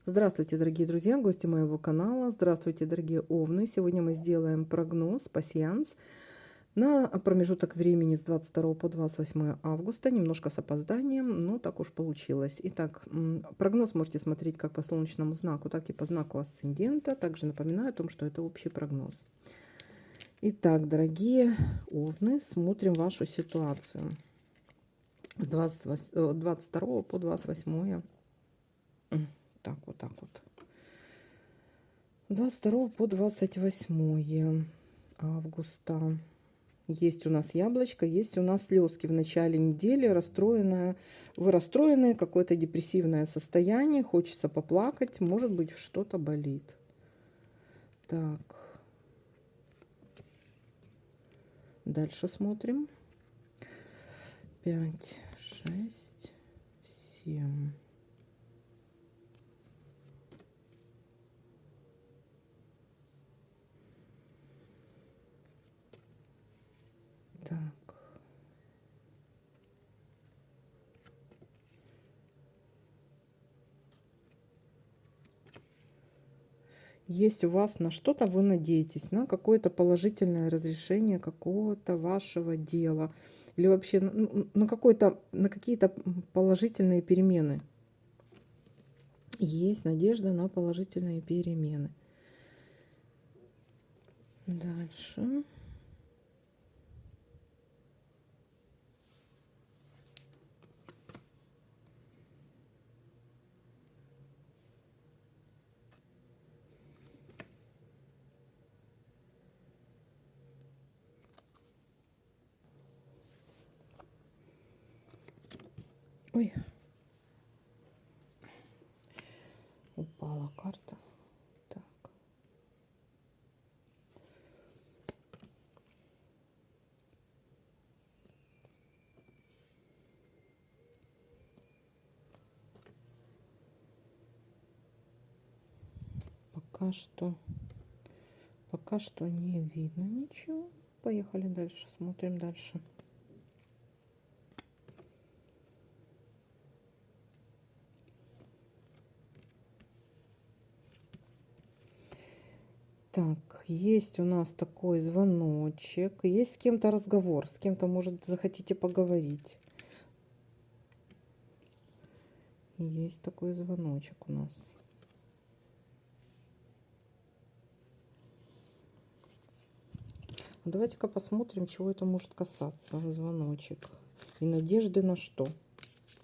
Здравствуйте, дорогие друзья, гости моего канала. Здравствуйте, дорогие овны. Сегодня мы сделаем прогноз, пасьянс на промежуток времени с 22 по 28 августа. Немножко с опозданием, но так уж получилось. Итак, прогноз можете смотреть как по солнечному знаку, так и по знаку асцендента. Также напоминаю о том, что это общий прогноз. Итак, дорогие овны, смотрим вашу ситуацию с 22 по 28. Так, вот так вот. 22 по 28 августа. Есть у нас яблочко, есть у нас слезки в начале недели, расстроенная. Вы расстроены, какое-то депрессивное состояние, хочется поплакать, может быть, что-то болит. Так. Дальше смотрим. 5, 6, 7. Так. Есть у вас на что-то, вы надеетесь, на какое-то положительное разрешение какого-то вашего дела. Или вообще на какие-то положительные перемены. Есть надежда на положительные перемены. Дальше. Ой. Упала карта. Так. Пока что не видно ничего. Поехали дальше, смотрим дальше. Так, есть у нас такой звоночек, есть с кем-то разговор, с кем-то, может, захотите поговорить. Есть такой звоночек у нас. Давайте-ка посмотрим, чего это может касаться, звоночек. И надежды на что?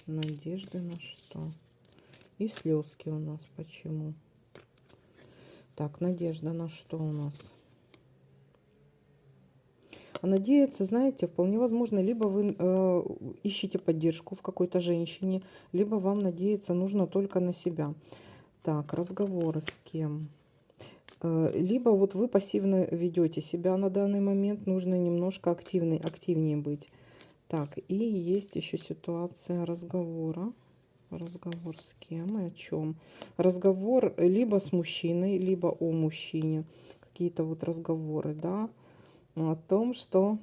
Надежды на что? И слезки у нас почему? Так, надежда на что у нас? А надеяться, знаете, вполне возможно, либо вы ищете поддержку в какой-то женщине, либо вам надеяться нужно только на себя. Так, разговоры с кем? Либо вот вы пассивно ведете себя на данный момент, нужно немножко активнее быть. Так, и есть еще ситуация разговора. Разговор с кем и о чем? Разговор либо с мужчиной, либо о мужчине. Какие-то вот разговоры, да, о том, что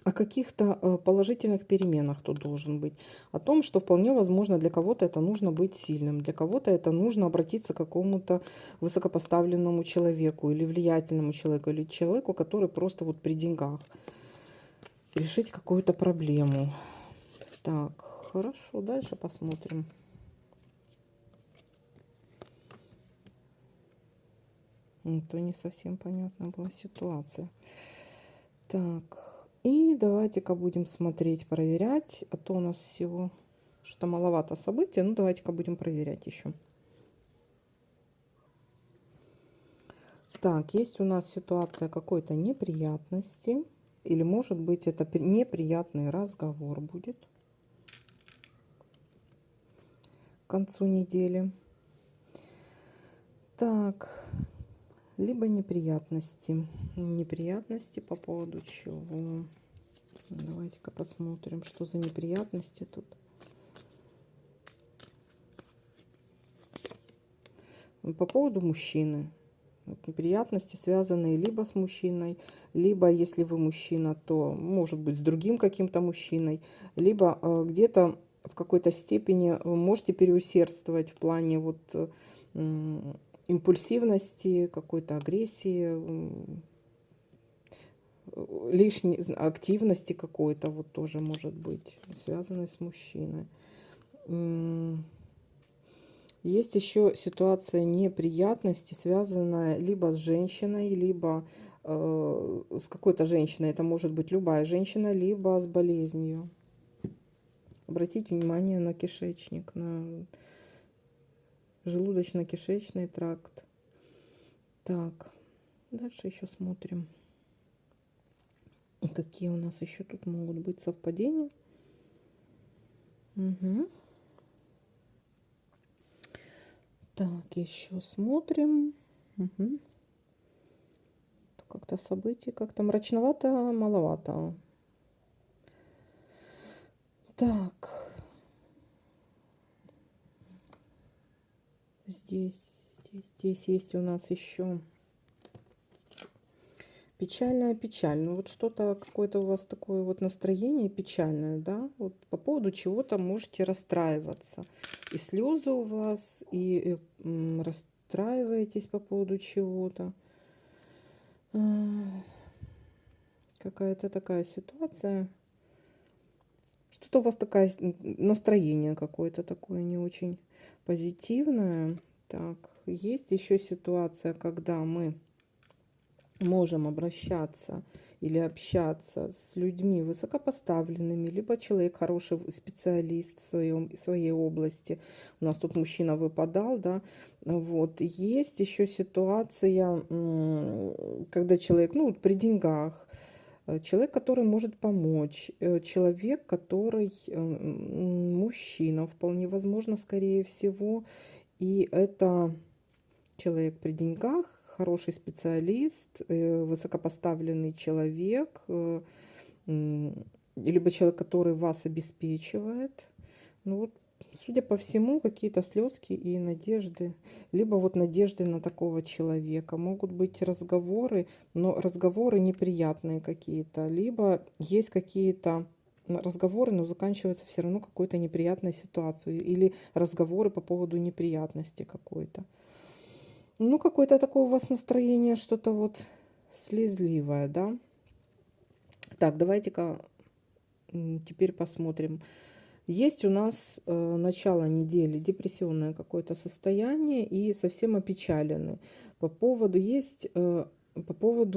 о каких-то положительных переменах тут должен быть. О том, что вполне возможно для кого-то это нужно быть сильным, для кого-то это нужно обратиться к какому-то высокопоставленному человеку или влиятельному человеку, или человеку, который просто вот при деньгах. Решить какую-то проблему. Так, хорошо, дальше посмотрим. То не совсем понятна была ситуация. Так, и давайте-ка будем смотреть, проверять. А то у нас всего что маловато событий. Ну, давайте-ка будем проверять еще. Так, есть у нас ситуация какой-то неприятности. Или, может быть, это неприятный разговор будет к концу недели. Так, либо неприятности. Неприятности по поводу чего? Давайте-ка посмотрим, что за неприятности тут. По поводу мужчины. Вот неприятности, связанные либо с мужчиной, либо, если вы мужчина, то, может быть, с другим каким-то мужчиной, либо где-то в какой-то степени вы можете переусердствовать в плане вот импульсивности, какой-то агрессии, лишней активности какой-то, вот тоже может быть, связанной с мужчиной. Есть еще ситуация неприятности, связанная либо с женщиной, либо с какой-то женщиной. Это может быть любая женщина, либо с болезнью. Обратите внимание на кишечник, на желудочно-кишечный тракт. Так, дальше еще смотрим. Какие у нас еще тут могут быть совпадения? Угу. Так, еще смотрим. Угу. Как-то события, как-то мрачновато, маловато. Так. Здесь есть у нас еще печальное. Ну вот что-то, какое-то у вас такое вот настроение печальное, да? Вот по поводу чего-то можете расстраиваться. И слезы у вас, и расстраиваетесь по поводу чего-то. Какая-то такая ситуация. Что-то у вас такое настроение какое-то такое не очень позитивное. Так, есть еще ситуация, когда мы можем обращаться или общаться с людьми высокопоставленными, либо человек хороший специалист в своей области. У нас тут мужчина выпадал, да. Вот. Есть еще ситуация, когда человек, ну, вот при деньгах, человек, который может помочь, человек, который мужчина, вполне возможно, скорее всего, и это человек при деньгах, хороший специалист, высокопоставленный человек, либо человек, который вас обеспечивает. Ну вот, судя по всему, какие-то слезки и надежды, либо вот надежды на такого человека. Могут быть разговоры, но разговоры неприятные какие-то, либо есть какие-то разговоры, но заканчиваются все равно какой-то неприятной ситуацией, или разговоры по поводу неприятности какой-то. Ну, какое-то такое у вас настроение, что-то вот слезливое, да? Так, давайте-ка теперь посмотрим. Есть у нас начало недели депрессионное какое-то состояние и совсем опечалены. По поводу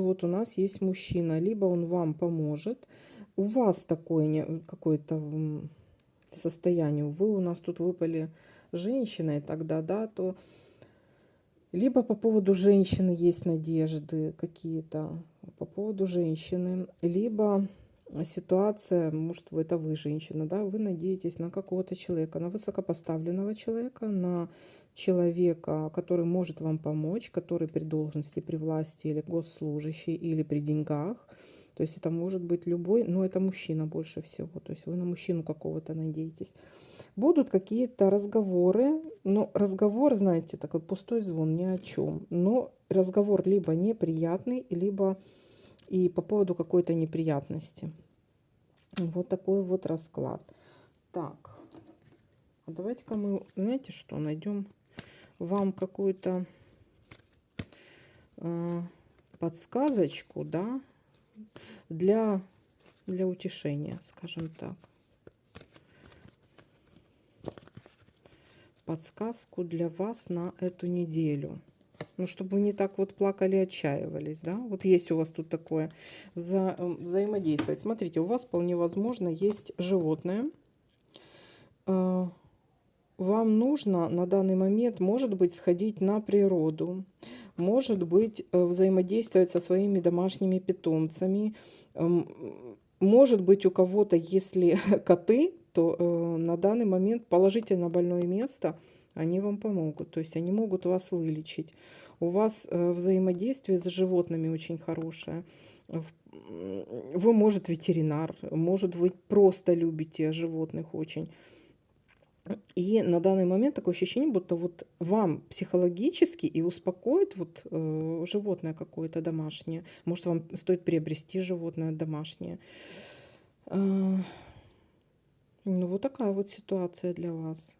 вот у нас есть мужчина, либо он вам поможет. У вас такое какое-то состояние, вы у нас тут выпали женщиной тогда, да, то либо по поводу женщины есть надежды какие-то, по поводу женщины, либо ситуация, может, это вы женщина, да, вы надеетесь на какого-то человека, на высокопоставленного человека, на человека, который может вам помочь, который при должности, при власти или госслужащий, или при деньгах. То есть это может быть любой, но это мужчина больше всего. То есть вы на мужчину какого-то надеетесь. Будут какие-то разговоры, но разговор, знаете, такой пустой звон, ни о чем. Но разговор либо неприятный, либо и по поводу какой-то неприятности. Вот такой вот расклад. Так, а давайте-ка мы, знаете что, найдем вам какую-то подсказочку, да, для утешения, скажем так. Подсказку для вас на эту неделю. Ну, чтобы вы не так вот плакали, отчаивались, да. Вот есть у вас тут такое взаимодействовать. Смотрите, у вас вполне возможно есть животное. Вам нужно на данный момент, может быть, сходить на природу, может быть, взаимодействовать со своими домашними питомцами. Может быть, у кого-то, если коты, то на данный момент положите на больное место, они вам помогут. То есть они могут вас вылечить. У вас взаимодействие с животными очень хорошее. Вы, может, ветеринар, может, вы просто любите животных очень. И на данный момент такое ощущение, будто вот вам психологически и успокоит вот животное какое-то домашнее. Может, вам стоит приобрести животное домашнее. Ну, вот такая вот ситуация для вас.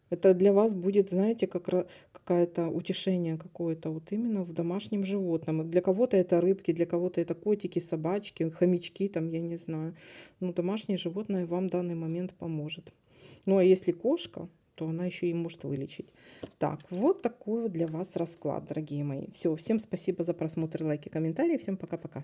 Это для вас будет, знаете, как какое-то утешение какое-то вот именно в домашнем животном. И для кого-то это рыбки, для кого-то это котики, собачки, хомячки, там, я не знаю. Ну, домашнее животное вам в данный момент поможет. Ну, а если кошка, то она еще и может вылечить. Так, вот такой вот для вас расклад, дорогие мои. Все, всем спасибо за просмотр, лайки, комментарии. Всем пока-пока.